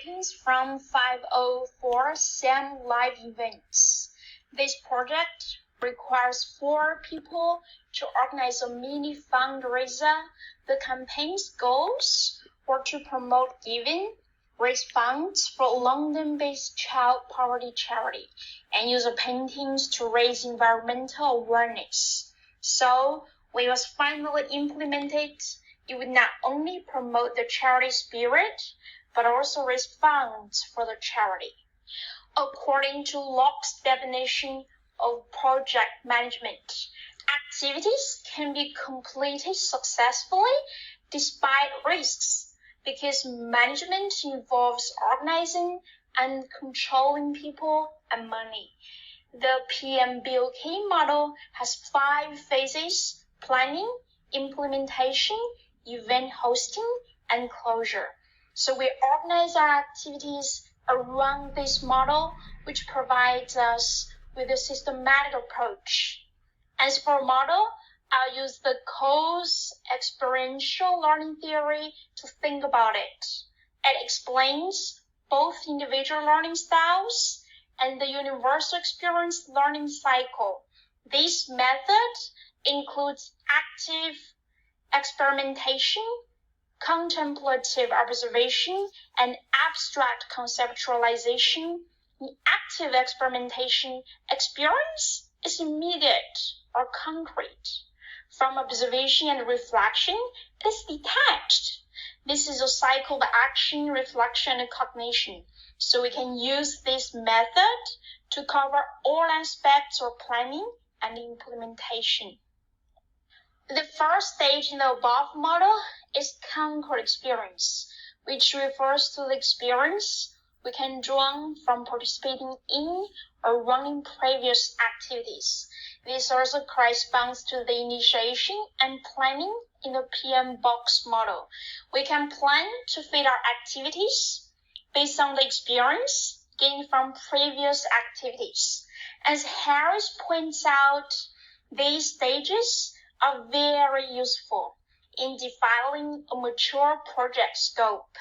Greetings from 504 SAM Live Events. This project requires 4 people to organize a mini fundraiser. The campaign's goals were to promote giving, raise funds for a London-based child poverty charity, and use paintings to raise environmental awareness. So, when it was finally implemented, it would not only promote the charity spirit, but also raise funds for the charity. According to Locke's definition of project management, activities can be completed successfully despite risks because management involves organizing and controlling people and money. The PMBOK model has 5 phases: planning, implementation, event hosting, and closure. So we organize our activities around this model, which provides us with a systematic approach. As for model, I'll use the Coase experiential learning theory to think about it. It explains both individual learning styles and the universal experience learning cycle. This method includes active experimentation, contemplative observation, and abstract conceptualization. In active experimentation, experience is immediate or concrete. From observation and reflection, it is detached. This is a cycle of action, reflection, and cognition. So we can use this method to cover all aspects of planning and implementation. The first stage in the above model is concrete experience, which refers to the experience we can draw from participating in or running previous activities. This also corresponds to the initiation and planning in the PMBOK model. We can plan to fit our activities based on the experience gained from previous activities. As Harris points out, these stages are very useful in defining a mature project scope.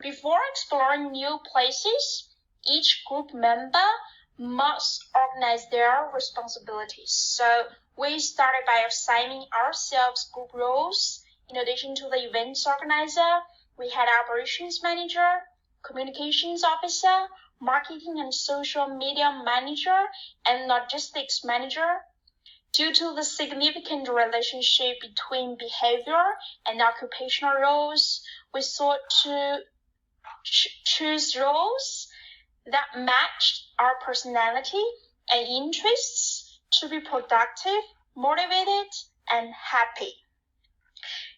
Before exploring new places, each group member must organize their responsibilities. So we started by assigning ourselves group roles. In addition to the events organizer, we had operations manager, communications officer, marketing and social media manager, and logistics manager. Due to the significant relationship between behavior and occupational roles, we sought to choose roles that matched our personality and interests to be productive, motivated, and happy.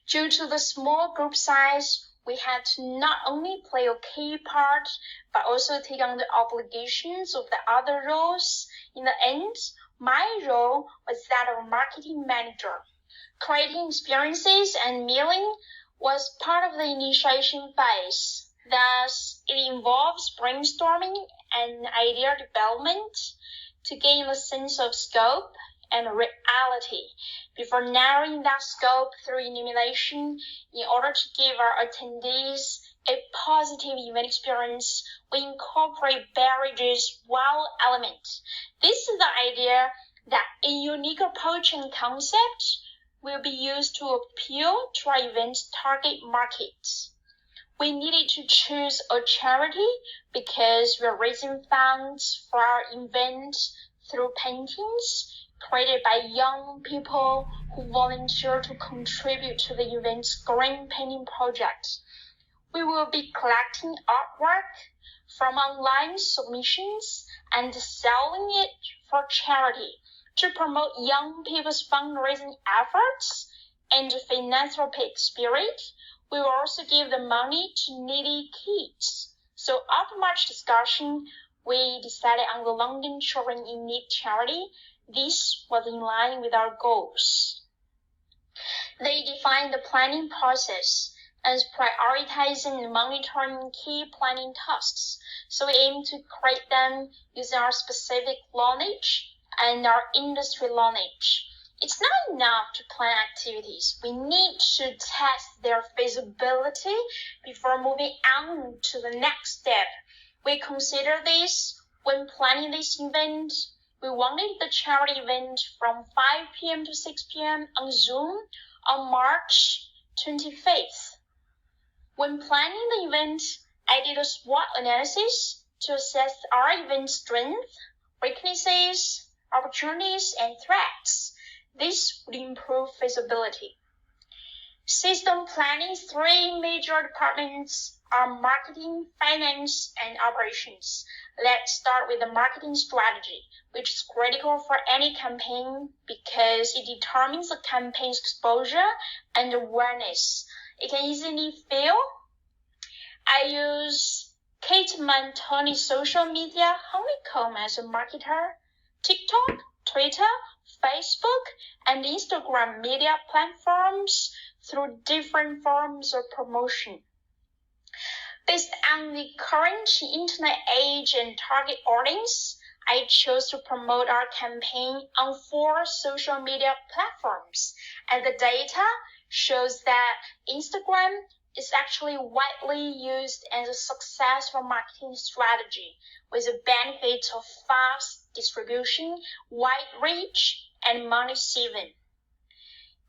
Due to the small group size, we had to not only play a key part, but also take on the obligations of the other roles. In the end, my role was that of marketing manager. Creating experiences and mailing was part of the initiation phase. Thus, it involves brainstorming and idea development to gain a sense of scope and reality before narrowing that scope through elimination. In order to give our attendees a positive event experience, we incorporate beverages wow element. This is the idea that a unique approach and concept will be used to appeal to our event's target market. We needed to choose a charity because we're raising funds for our event through paintings created by young people who volunteer to contribute to the event's green painting project. We will be collecting artwork from online submissions and selling it for charity to promote young people's fundraising efforts and philanthropic spirit. We will also give the money to needy kids. So after much discussion, we decided on the London Children in Need charity. This was in line with our goals. They defined the planning process as prioritizing and monitoring key planning tasks. So we aim to create them using our specific knowledge and our industry knowledge. It's not enough to plan activities. We need to test their feasibility before moving on to the next step. We consider this when planning this event. We wanted the charity event from 5 p.m. to 6 p.m. on Zoom on March 25th. When planning the event, I did a SWOT analysis to assess our event strength, weaknesses, opportunities, and threats. This would improve feasibility. System planning's three major departments are marketing, finance, and operations. Let's start with the marketing strategy, which is critical for any campaign because it determines the campaign's exposure and awareness. It can easily fail. I use Kate Mantoni's social media honeycomb as a marketer. TikTok, Twitter, Facebook, and Instagram media platforms through different forms of promotion. Based on the current internet age and target audience, I chose to promote our campaign on 4 social media platforms, and the data shows that Instagram is actually widely used as a successful marketing strategy with the benefits of fast distribution, wide reach, and money saving.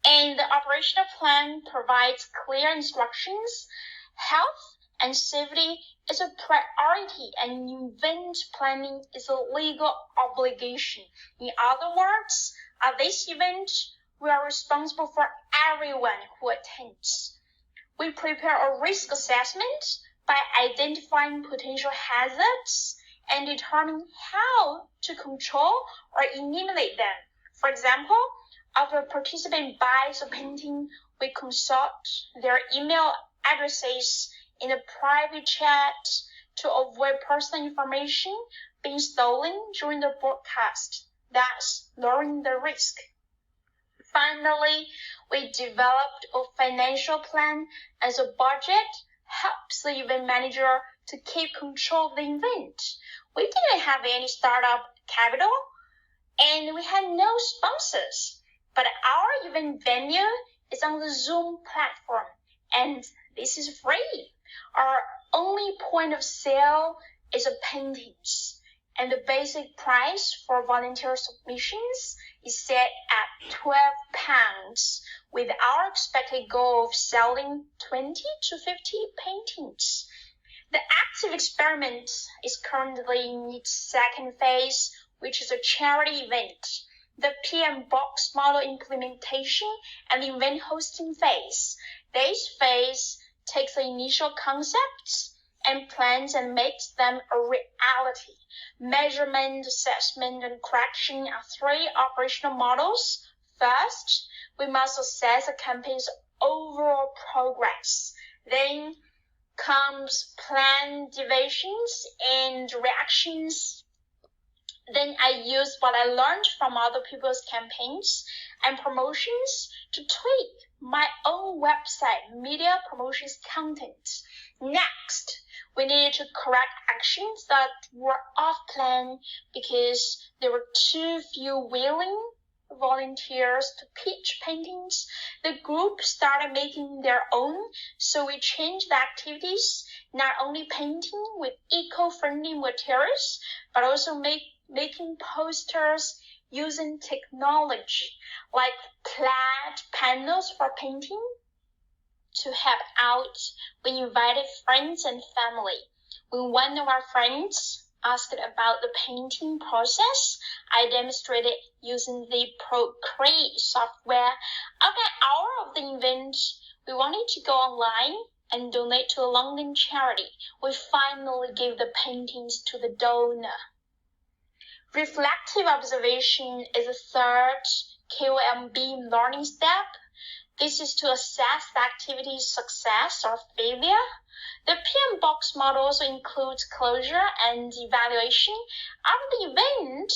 And the operational plan provides clear instructions. Health and safety is a priority, and event planning is a legal obligation. In other words, at this event, we are responsible for everyone who attends. We prepare a risk assessment by identifying potential hazards and determining how to control or eliminate them. For example, after a participant buys a painting, we consult their email addresses in a private chat to avoid personal information being stolen during the broadcast, thus lowering the risk. Finally, we developed a financial plan as a budget helps the event manager to keep control of the event. We didn't have any startup capital, and we had no sponsors. But our event venue is on the Zoom platform, and this is free. Our only point of sale is paintings, and the basic price for volunteer submissions is set at £12, with our expected goal of selling 20 to 50 paintings. The active experiment is currently in its second phase, which is a charity event. The PM box model implementation and the event hosting phase. This phase takes the initial concepts and plans and makes them a reality. Measurement, assessment, and correction are 3 operational models. First, we must assess a campaign's overall progress. Then comes plan deviations and reactions. Then I use what I learned from other people's campaigns and promotions to tweak my own website media promotions content. Next, we needed to correct actions that were off plan because there were too few willing volunteers to pitch paintings. The group started making their own, so we changed the activities, not only painting with eco-friendly materials, but also making posters using technology like flat panels for painting to help out. We invited friends and family. When one of our friends asked about the painting process, I demonstrated using the Procreate software. After an hour of the event, we wanted to go online and donate to a London charity. We finally gave the paintings to the donor. Reflective observation is the third KOMB learning step. This is to assess the activity's success or failure. The PM box model also includes closure and evaluation. After the event,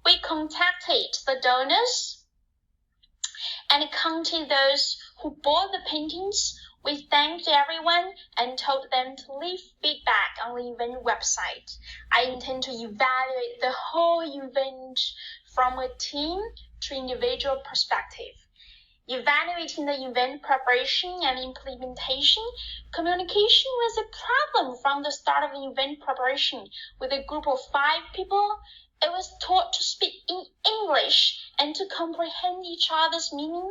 we contacted the donors and counted those who bought the paintings. We thanked everyone and told them to leave feedback on the event website. I intend to evaluate the whole event from a team to individual perspective. Evaluating the event preparation and implementation, communication was a problem from the start of the event preparation. With a group of 5 people, it was taught to speak in English and to comprehend each other's meaning.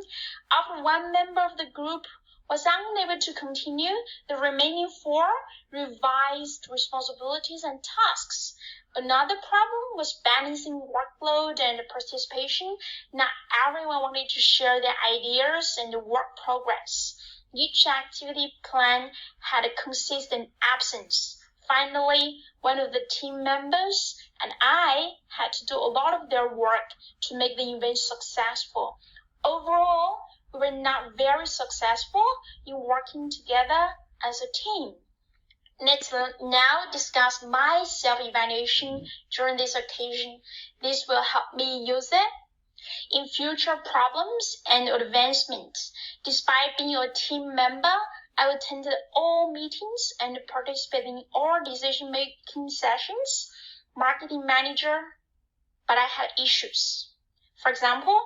After one member of the group was unable to continue, the remaining 4 revised responsibilities and tasks. Another problem was balancing workload and participation. Not everyone wanted to share their ideas and work progress. Each activity plan had a consistent absence. Finally, one of the team members and I had to do a lot of their work to make the event successful. Overall, we were not very successful in working together as a team. Let's now discuss my self-evaluation during this occasion. This will help me use it in future problems and advancements. Despite being a team member, I attended all meetings and participated in all decision-making sessions. Marketing manager, but I had issues. For example,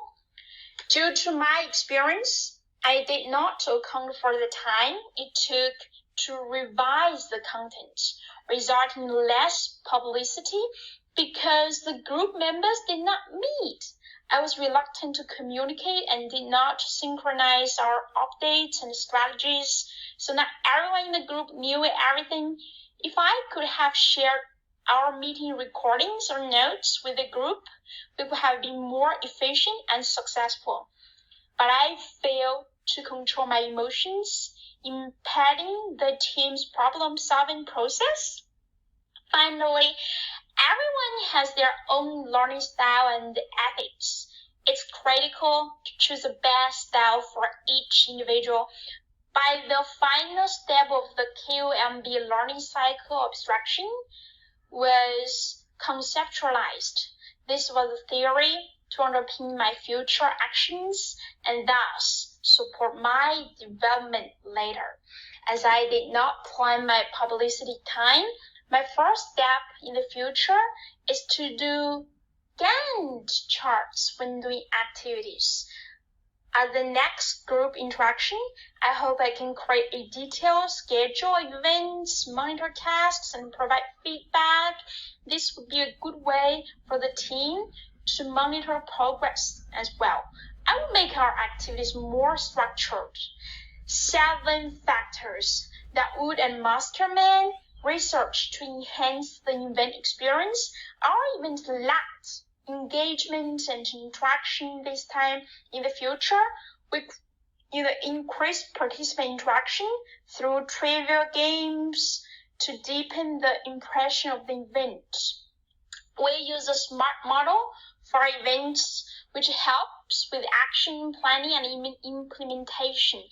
due to my experience, I did not account for the time it took to revise the content, resulting in less publicity because the group members did not meet. I was reluctant to communicate and did not synchronize our updates and strategies, so not everyone in the group knew everything. If I could have shared our meeting recordings or notes with the group, we would have been more efficient and successful. But I failed to control my emotions, impeding the team's problem-solving process. Finally, everyone has their own learning style and ethics. It's critical to choose the best style for each individual. By the final step of the KOMB learning cycle, abstraction was conceptualized. This was a theory to underpin my future actions and thus support my development later. As I did not plan my publicity time, my first step in the future is to do Gantt charts when doing activities. At the next group interaction, I hope I can create a detailed schedule of events, monitor tasks, and provide feedback. This would be a good way for the team to monitor progress as well. I will make our activities more structured. 7 factors that Wood and Masterman research to enhance the event experience. Our events lacked engagement and interaction this time. In the future, we increase participant interaction through trivial games to deepen the impression of the event. We use a SMART model for events, which helps with action planning and implementation.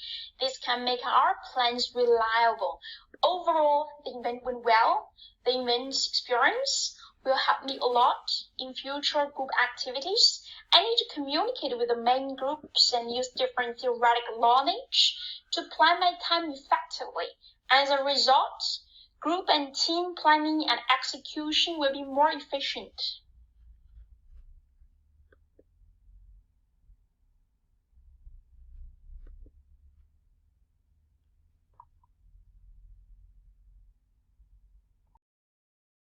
This can make our plans reliable. Overall, the event went well. The event experience will help me a lot in future group activities. I need to communicate with the main groups and use different theoretical knowledge to plan my time effectively. As a result, group and team planning and execution will be more efficient.